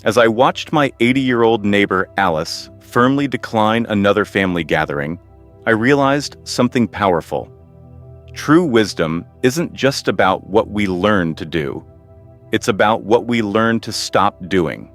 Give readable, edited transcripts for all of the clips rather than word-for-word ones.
As I watched my 80-year-old neighbor Alice firmly decline another family gathering, I realized something powerful. True wisdom isn't just about what we learn to do. It's about what we learn to stop doing.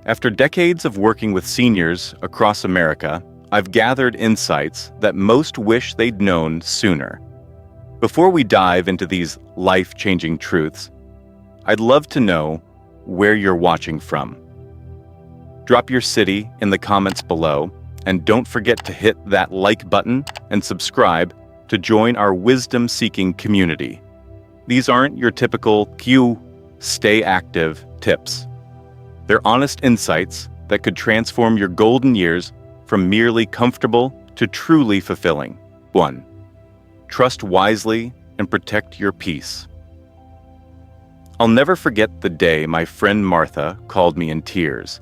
After decades of working with seniors across America, I've gathered insights that most wish they'd known sooner. Before we dive into these life-changing truths, I'd love to know where you're watching from. Drop your city in the comments below, and don't forget to hit that like button and subscribe to join our wisdom-seeking community. These aren't your typical stay active tips. They're honest insights that could transform your golden years from merely comfortable to truly fulfilling. 1. Trust wisely and protect your peace. I'll never forget the day my friend Martha called me in tears.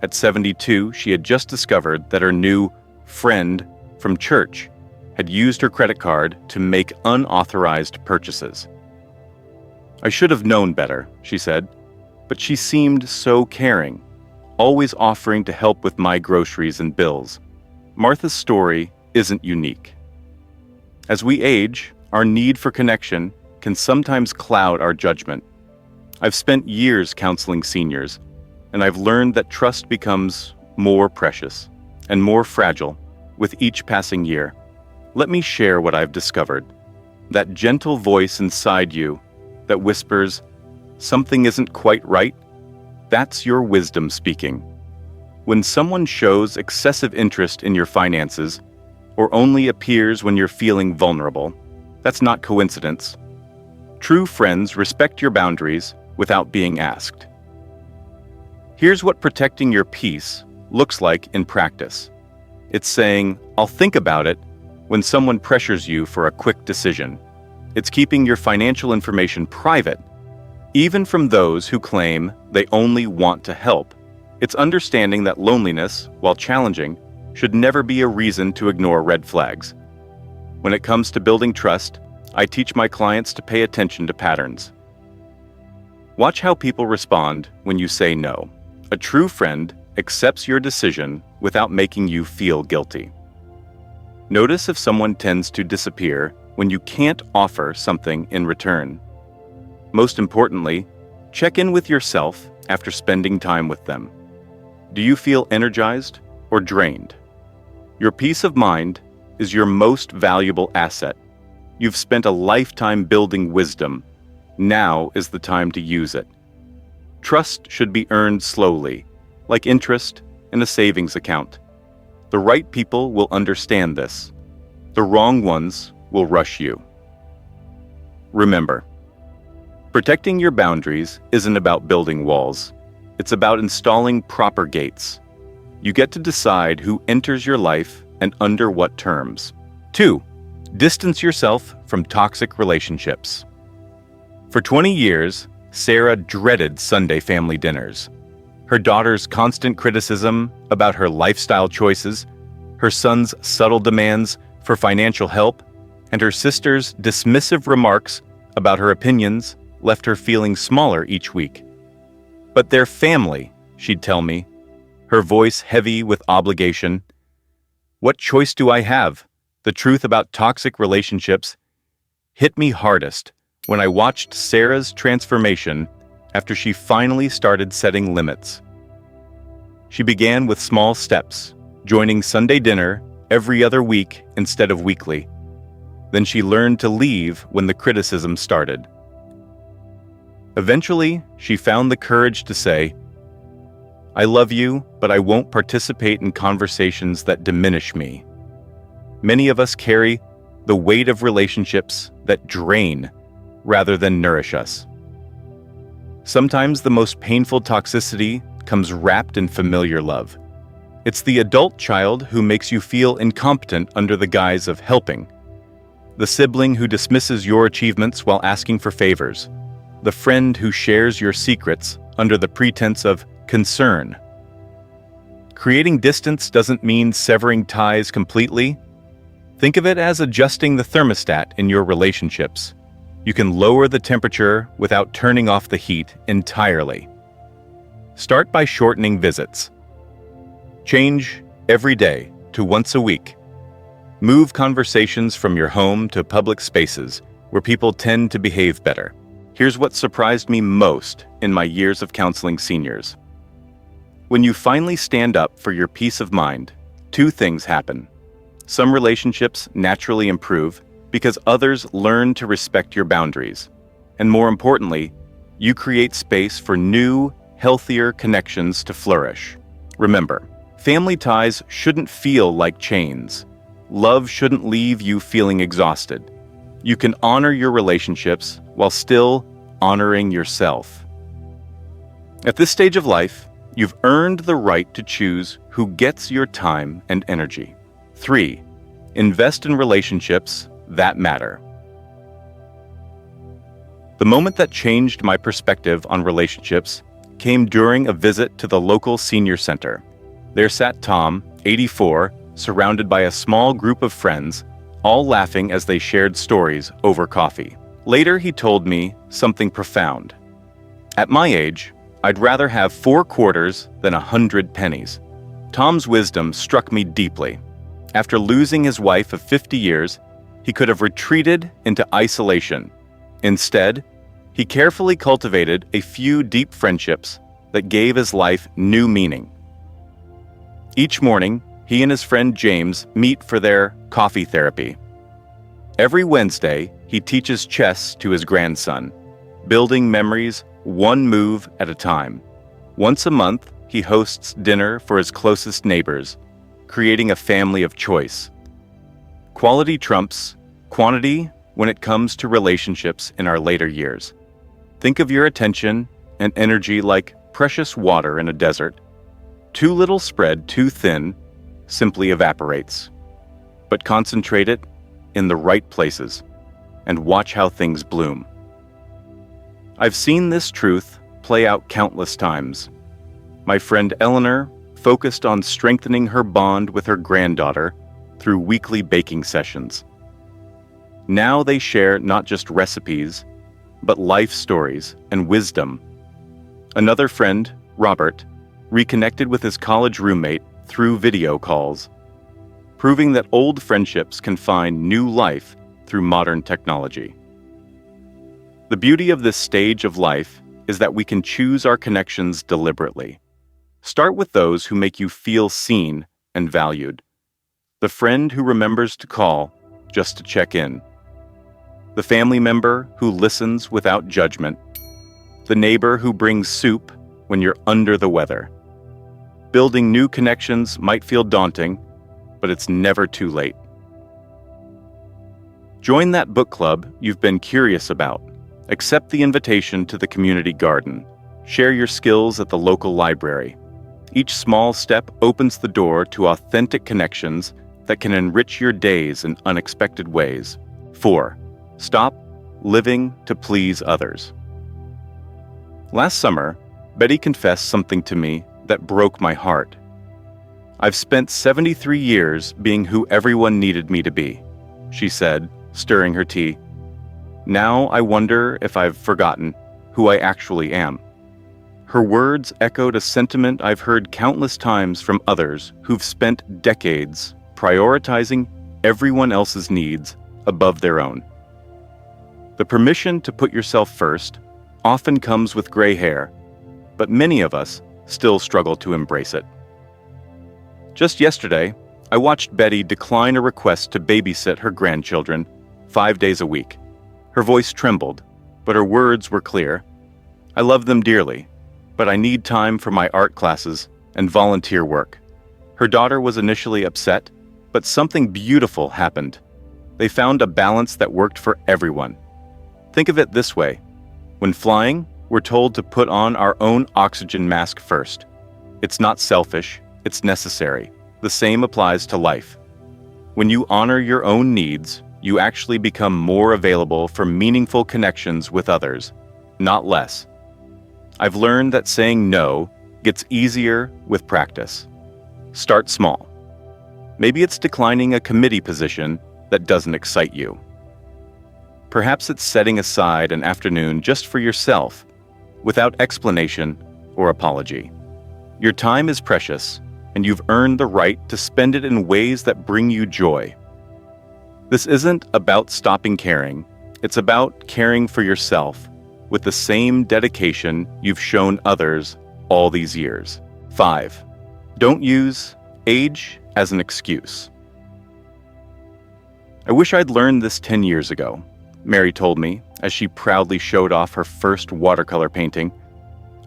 At 72, she had just discovered that her new friend from church had used her credit card to make unauthorized purchases. "I should have known better," she said, but she seemed so caring, always offering to help with my groceries and bills. Martha's story isn't unique. As we age, our need for connection can sometimes cloud our judgment. I've spent years counseling seniors, and I've learned that trust becomes more precious and more fragile with each passing year. Let me share what I've discovered. That gentle voice inside you that whispers, "Something isn't quite right," that's your wisdom speaking. When someone shows excessive interest in your finances or only appears when you're feeling vulnerable, that's not coincidence. True friends respect your boundaries without being asked. Here's what protecting your peace looks like in practice. It's saying, "I'll think about it," when someone pressures you for a quick decision. It's keeping your financial information private, even from those who claim they only want to help. It's understanding that loneliness, while challenging, should never be a reason to ignore red flags. When it comes to building trust, I teach my clients to pay attention to patterns. Watch how people respond when you say no. A true friend accepts your decision without making you feel guilty. Notice if someone tends to disappear when you can't offer something in return. Most importantly, check in with yourself after spending time with them. Do you feel energized or drained? Your peace of mind is your most valuable asset. You've spent a lifetime building wisdom. Now is the time to use it. Trust should be earned slowly, like interest in a savings account. The right people will understand this. The wrong ones will rush you. Remember, protecting your boundaries isn't about building walls. It's about installing proper gates. You get to decide who enters your life and under what terms. 2. Distance yourself from toxic relationships. For 20 years, Sarah dreaded Sunday family dinners. Her daughter's constant criticism about her lifestyle choices, her son's subtle demands for financial help, and her sister's dismissive remarks about her opinions left her feeling smaller each week. "But they're family," she'd tell me, her voice heavy with obligation. What choice do I have? The truth about toxic relationships hit me hardest when I watched Sarah's transformation after she finally started setting limits. She began with small steps, joining Sunday dinner every other week instead of weekly. Then she learned to leave when the criticism started. Eventually, she found the courage to say, "I love you, but I won't participate in conversations that diminish me." Many of us carry the weight of relationships that drain rather than nourish us. Sometimes the most painful toxicity comes wrapped in familiar love. It's the adult child who makes you feel incompetent under the guise of helping. The sibling who dismisses your achievements while asking for favors. The friend who shares your secrets under the pretense of concern. Creating distance doesn't mean severing ties completely. Think of it as adjusting the thermostat in your relationships. You can lower the temperature without turning off the heat entirely. Start by shortening visits. Change every day to once a week. Move conversations from your home to public spaces where people tend to behave better. Here's what surprised me most in my years of counseling seniors. When you finally stand up for your peace of mind, two things happen. Some relationships naturally improve because others learn to respect your boundaries. And more importantly, you create space for new, healthier connections to flourish. Remember, family ties shouldn't feel like chains. Love shouldn't leave you feeling exhausted. You can honor your relationships while still honoring yourself. At this stage of life, you've earned the right to choose who gets your time and energy. 3. Invest in relationships that matter. The moment that changed my perspective on relationships came during a visit to the local senior center. There sat Tom, 84, surrounded by a small group of friends, all laughing as they shared stories over coffee. Later, he told me something profound. At my age, I'd rather have 4 quarters than 100 pennies. Tom's wisdom struck me deeply. After losing his wife of 50 years, he could have retreated into isolation. Instead, he carefully cultivated a few deep friendships that gave his life new meaning. Each morning, he and his friend James meet for their coffee therapy. Every Wednesday, he teaches chess to his grandson, building memories one move at a time. Once a month, he hosts dinner for his closest neighbors, creating a family of choice. Quality trumps quantity when it comes to relationships in our later years. Think of your attention and energy like precious water in a desert. Too little spread too thin simply evaporates. But concentrate it in the right places and watch how things bloom. I've seen this truth play out countless times. My friend Eleanor focused on strengthening her bond with her granddaughter through weekly baking sessions. Now they share not just recipes, but life stories and wisdom. Another friend, Robert, reconnected with his college roommate through video calls, proving that old friendships can find new life through modern technology. The beauty of this stage of life is that we can choose our connections deliberately. Start with those who make you feel seen and valued. The friend who remembers to call just to check in. The family member who listens without judgment. The neighbor who brings soup when you're under the weather. Building new connections might feel daunting, but it's never too late. Join that book club you've been curious about. Accept the invitation to the community garden. Share your skills at the local library. Each small step opens the door to authentic connections that can enrich your days in unexpected ways. 4. Stop living to please others. Last summer, Betty confessed something to me that broke my heart. I've spent 73 years being who everyone needed me to be, she said, stirring her tea. Now I wonder if I've forgotten who I actually am. Her words echoed a sentiment I've heard countless times from others who've spent decades prioritizing everyone else's needs above their own. The permission to put yourself first often comes with gray hair, but many of us still struggle to embrace it. Just yesterday, I watched Betty decline a request to babysit her grandchildren 5 days a week. Her voice trembled, but her words were clear. I love them dearly, but I need time for my art classes and volunteer work. Her daughter was initially upset, but something beautiful happened. They found a balance that worked for everyone. Think of it this way. When flying, we're told to put on our own oxygen mask first. It's not selfish, it's necessary. The same applies to life. When you honor your own needs, you actually become more available for meaningful connections with others, not less. I've learned that saying no gets easier with practice. Start small. Maybe it's declining a committee position that doesn't excite you. Perhaps it's setting aside an afternoon just for yourself, without explanation or apology. Your time is precious, and you've earned the right to spend it in ways that bring you joy. This isn't about stopping caring, it's about caring for yourself with the same dedication you've shown others all these years. 5. Don't use age as an excuse. I wish I'd learned this 10 years ago, Mary told me as she proudly showed off her first watercolor painting.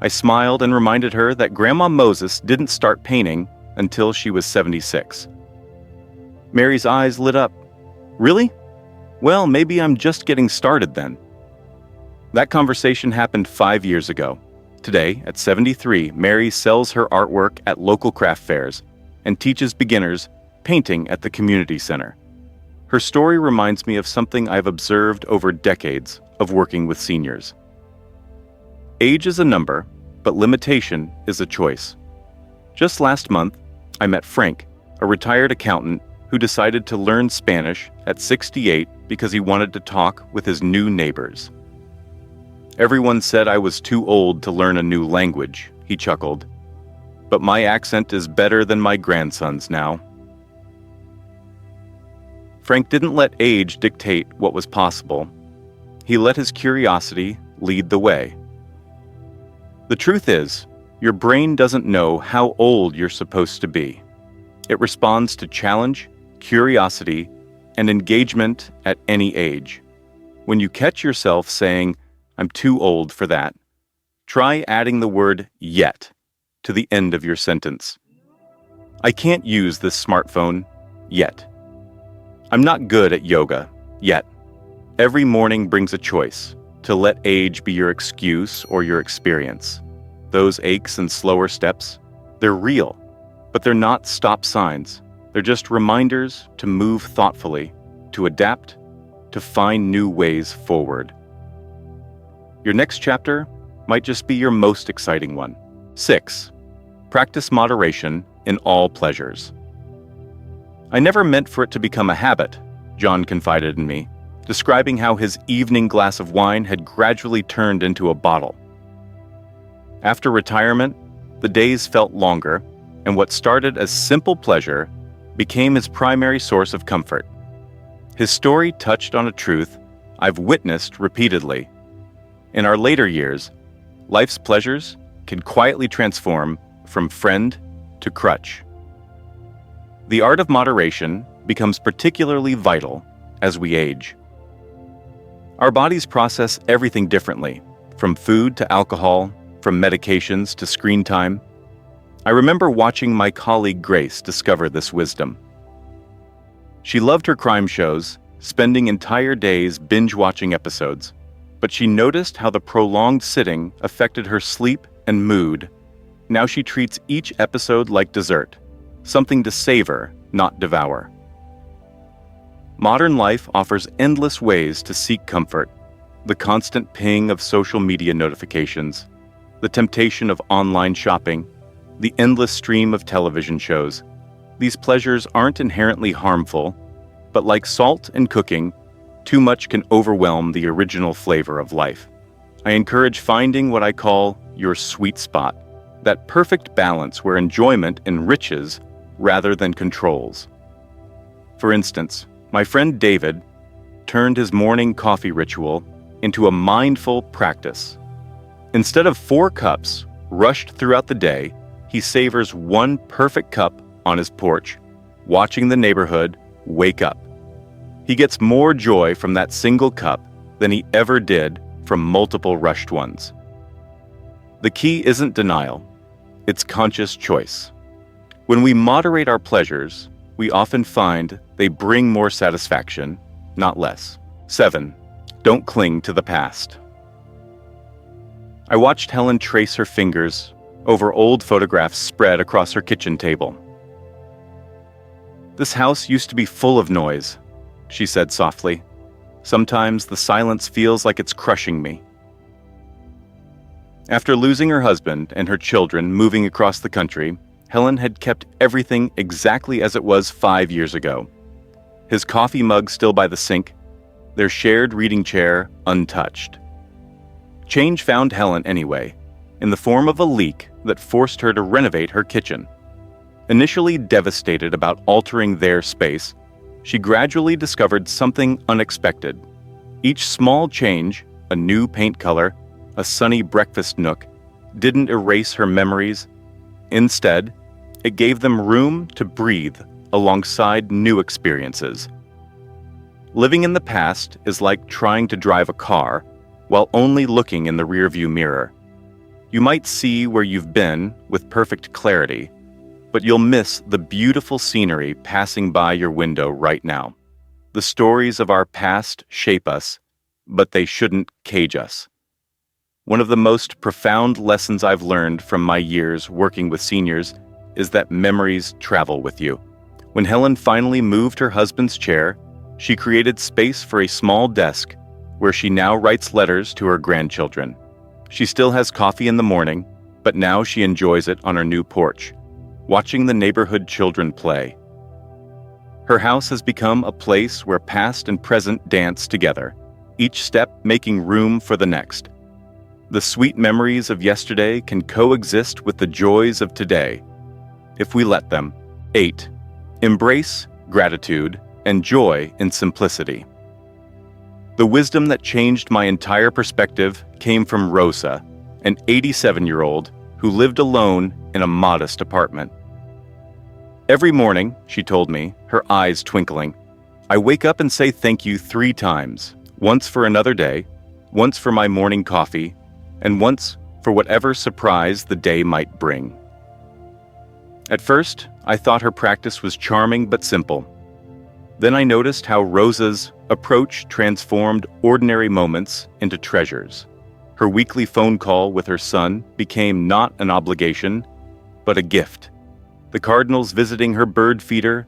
I smiled and reminded her that Grandma Moses didn't start painting until she was 76. Mary's eyes lit up. Really? Well, maybe I'm just getting started then. That conversation happened 5 years ago. Today, at 73, Mary sells her artwork at local craft fairs and teaches beginners painting at the community center. Her story reminds me of something I've observed over decades of working with seniors. Age is a number, but limitation is a choice. Just last month, I met Frank, a retired accountant who decided to learn Spanish at 68 because he wanted to talk with his new neighbors. Everyone said I was too old to learn a new language, he chuckled. But my accent is better than my grandson's now. Frank didn't let age dictate what was possible. He let his curiosity lead the way. The truth is, your brain doesn't know how old you're supposed to be. It responds to challenge, curiosity, and engagement at any age. When you catch yourself saying, "I'm too old for that," try adding the word "yet" to the end of your sentence. I can't use this smartphone yet. I'm not good at yoga yet. Every morning brings a choice to let age be your excuse or your experience. Those aches and slower steps, they're real, but they're not stop signs. They're just reminders to move thoughtfully, to adapt, to find new ways forward. Your next chapter might just be your most exciting one. 6. Practice moderation in all pleasures. I never meant for it to become a habit, John confided in me, describing how his evening glass of wine had gradually turned into a bottle. After retirement, the days felt longer, and what started as simple pleasure became his primary source of comfort. His story touched on a truth I've witnessed repeatedly. In our later years, life's pleasures can quietly transform from friend to crutch. The art of moderation becomes particularly vital as we age. Our bodies process everything differently, from food to alcohol, from medications to screen time. I remember watching my colleague Grace discover this wisdom. She loved her crime shows, spending entire days binge-watching episodes, but she noticed how the prolonged sitting affected her sleep and mood. Now she treats each episode like dessert, something to savor, not devour. Modern life offers endless ways to seek comfort. The constant ping of social media notifications, the temptation of online shopping, the endless stream of television shows. These pleasures aren't inherently harmful, but like salt in cooking, too much can overwhelm the original flavor of life. I encourage finding what I call your sweet spot, that perfect balance where enjoyment enriches rather than controls. For instance, my friend David turned his morning coffee ritual into a mindful practice. Instead of 4 cups rushed throughout the day, he savors 1 perfect cup on his porch, watching the neighborhood wake up. He gets more joy from that single cup than he ever did from multiple rushed ones. The key isn't denial, it's conscious choice. When we moderate our pleasures, we often find they bring more satisfaction, not less. 7. Don't cling to the past. I watched Helen trace her fingers over old photographs spread across her kitchen table. "This house used to be full of noise," she said softly. "Sometimes the silence feels like it's crushing me." After losing her husband and her children moving across the country, Helen had kept everything exactly as it was 5 years ago. His coffee mug still by the sink, their shared reading chair untouched. Change found Helen anyway, in the form of a leak that forced her to renovate her kitchen. Initially devastated about altering their space, she gradually discovered something unexpected. Each small change, a new paint color, a sunny breakfast nook, didn't erase her memories. Instead, it gave them room to breathe alongside new experiences. Living in the past is like trying to drive a car while only looking in the rearview mirror. You might see where you've been with perfect clarity, but you'll miss the beautiful scenery passing by your window right now. The stories of our past shape us, but they shouldn't cage us. One of the most profound lessons I've learned from my years working with seniors is that memories travel with you. When Helen finally moved her husband's chair, she created space for a small desk where she now writes letters to her grandchildren. She still has coffee in the morning, but now she enjoys it on her new porch, watching the neighborhood children play. Her house has become a place where past and present dance together, each step making room for the next. The sweet memories of yesterday can coexist with the joys of today, if we let them. 8. Embrace gratitude and joy in simplicity. The wisdom that changed my entire perspective came from Rosa, an 87-year-old who lived alone in a modest apartment. Every morning, she told me, her eyes twinkling, I wake up and say thank you 3 times, once for another day, once for my morning coffee, and once for whatever surprise the day might bring. At first, I thought her practice was charming but simple. Then I noticed how Rosa's approach transformed ordinary moments into treasures. Her weekly phone call with her son became not an obligation, but a gift. The cardinals visiting her bird feeder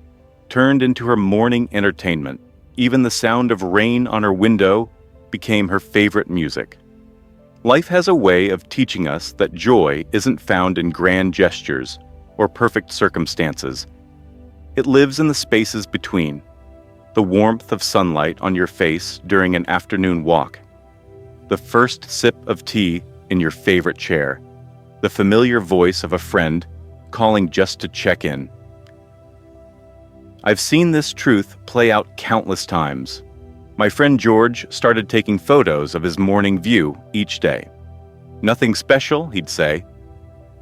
turned into her morning entertainment. Even the sound of rain on her window became her favorite music. Life has a way of teaching us that joy isn't found in grand gestures or perfect circumstances. It lives in the spaces between. The warmth of sunlight on your face during an afternoon walk, the first sip of tea in your favorite chair, the familiar voice of a friend calling just to check in. I've seen this truth play out countless times. My friend George started taking photos of his morning view each day. Nothing special, he'd say.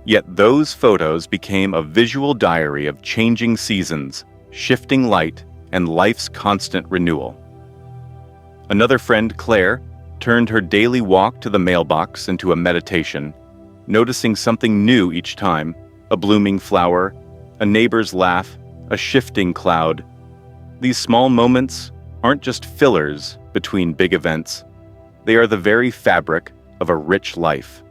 Yet those photos became a visual diary of changing seasons, shifting light, and life's constant renewal. Another friend, Claire, turned her daily walk to the mailbox into a meditation, noticing something new each time, a blooming flower, a neighbor's laugh, a shifting cloud. These small moments aren't just fillers between big events. They are the very fabric of a rich life.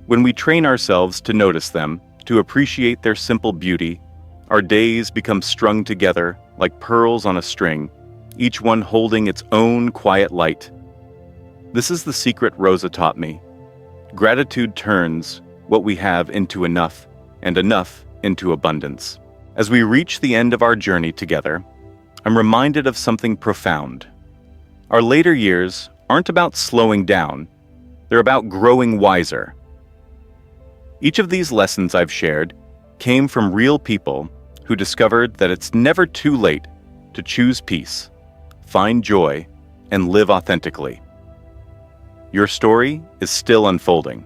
When we train ourselves to notice them, to appreciate their simple beauty, our days become strung together like pearls on a string, each one holding its own quiet light. This is the secret Rosa taught me. Gratitude turns what we have into enough, and enough into abundance. As we reach the end of our journey together, I'm reminded of something profound. Our later years aren't about slowing down, they're about growing wiser. Each of these lessons I've shared came from real people who discovered that it's never too late to choose peace, find joy, and live authentically. Your story is still unfolding.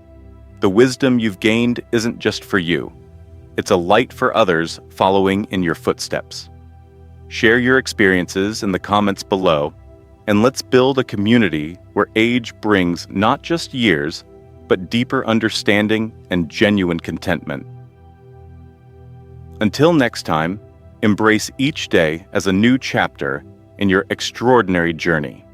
The wisdom you've gained isn't just for you. It's a light for others following in your footsteps. Share your experiences in the comments below, and let's build a community where age brings not just years, but deeper understanding and genuine contentment. Until next time, embrace each day as a new chapter in your extraordinary journey.